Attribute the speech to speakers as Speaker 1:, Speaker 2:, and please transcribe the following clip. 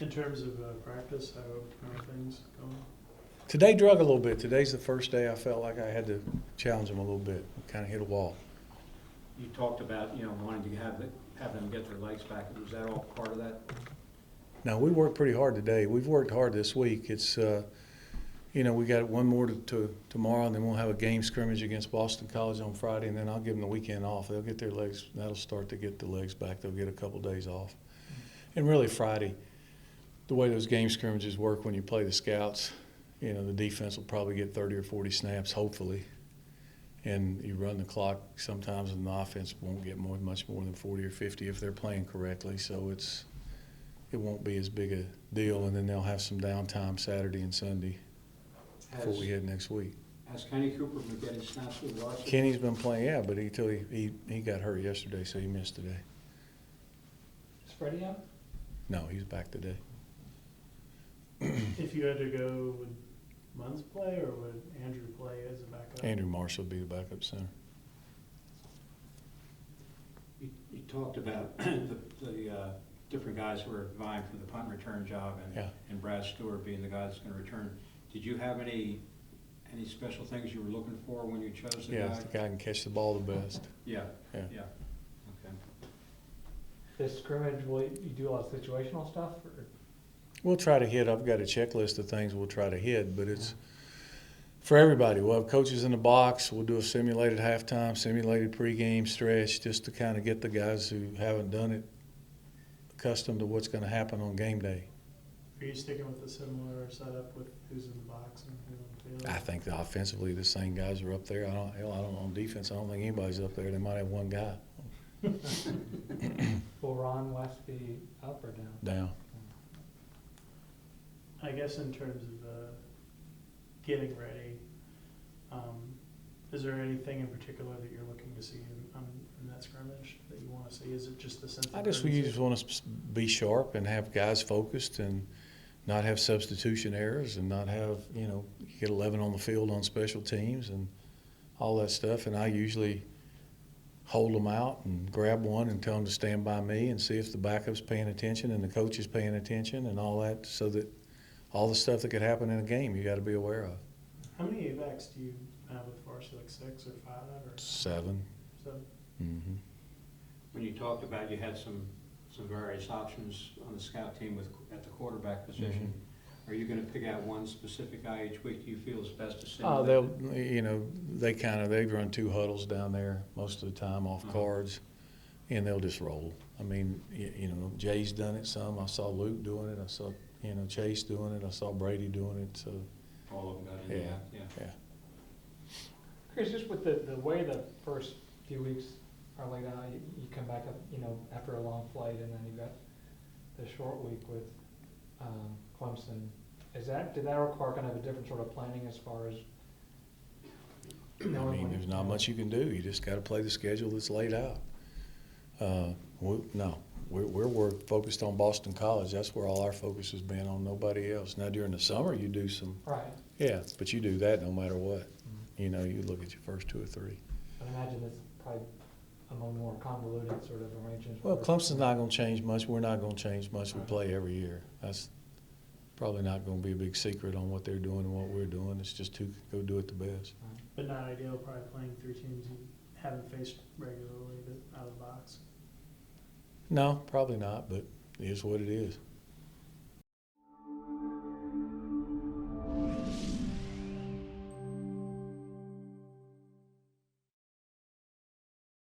Speaker 1: In terms of practice, how are things going?
Speaker 2: Today drug a little bit. Today's the first day I felt like I had to challenge them a little bit, kind of hit a wall.
Speaker 3: You talked about, wanting to have them get their legs back. Was that all part of that?
Speaker 2: Now, we worked pretty hard today. We've worked hard this week. It's, we got one more to tomorrow, and then we'll have a game scrimmage against Boston College on Friday, and then I'll give them the weekend off. They'll get their legs. That'll start to get the legs back. They'll get a couple days off. And really Friday, the way those game scrimmages work when you play the scouts, the defense will probably get 30 or 40 snaps, hopefully. And you run the clock sometimes, and the offense won't get much more than 40 or 50 if they're playing correctly. So it won't be as big a deal, and then they'll have some downtime Saturday and Sunday before we head next week.
Speaker 3: Has Kenny Cooper been getting snaps with the varsity?
Speaker 2: Kenny's been playing, yeah, but he got hurt yesterday, so he missed today.
Speaker 4: Is Freddie out?
Speaker 2: No, he's back today.
Speaker 1: If you had to go, would Munns play or would Andrew play as a backup?
Speaker 2: Andrew Marshall will be the backup center.
Speaker 3: You talked about the different guys who are vying for the punt return job, and Brad Stewart being the guy that's going to return. Did you have any special things you were looking for when you chose the guy?
Speaker 2: Yeah, the guy can catch the ball the best.
Speaker 3: Yeah.
Speaker 2: Yeah.
Speaker 3: Okay.
Speaker 4: This scrimmage, will you do a lot of situational stuff? Or?
Speaker 2: We'll try to hit. I've got a checklist of things we'll try to hit, but it's for everybody. We'll have coaches in the box. We'll do a simulated halftime, simulated pregame stretch, just to kind of get the guys who haven't done it accustomed to what's going to happen on game day.
Speaker 1: Are you sticking with a similar setup with who's in the box and who's on the field?
Speaker 2: I think that offensively the same guys are up there. I don't on defense. I don't think anybody's up there. They might have one guy.
Speaker 4: Will Ron West be up or down?
Speaker 2: Down.
Speaker 1: I guess in terms of getting ready, is there anything in particular that you're looking to see in that scrimmage that you want to see? Is it just the sense of
Speaker 2: We just want to be sharp and have guys focused and not have substitution errors and not have, you get 11 on the field on special teams and all that stuff. And I usually hold them out and grab one and tell them to stand by me and see if the backup's paying attention and the coach is paying attention and all that, so that all the stuff that could happen in a game you got to be aware of.
Speaker 1: How many AVACs do you have with varsity, like 6 or 5 or
Speaker 2: 7.
Speaker 1: 7?
Speaker 2: Mm-hmm.
Speaker 3: When you talked about you had some various options on the scout team at the quarterback position, are you going to pick out one specific guy each week you feel is best to send?
Speaker 2: They run 2 huddles down there most of the time off cards, and they'll just roll. I mean, Jay's done it some. I saw Luke doing it. I saw Chase doing it. I saw Brady doing it. So
Speaker 3: all of them got in. Yeah.
Speaker 4: Chris, just with the way the first few weeks are laid out, you come back up, after a long flight, and then you've got the short week with Clemson. Did that require kind of a different sort of planning as far as?
Speaker 2: There's not much you can do. You just got to play the schedule that's laid out. We're focused on Boston College. That's where all our focus has been, on nobody else. Now during the summer you do some.
Speaker 4: Right.
Speaker 2: Yeah, but you do that no matter what. You look at your first 2 or 3.
Speaker 4: I imagine it's probably among more convoluted sort of arrangements.
Speaker 2: Well, Clemson's not going to change much. We're not going to change much. We play every year. That's probably not going to be a big secret on what they're doing and what we're doing. It's just to go do it the best.
Speaker 1: But not ideal, probably playing 3 teams you haven't faced regularly, but out of the box.
Speaker 2: No, probably not, but it is what it is.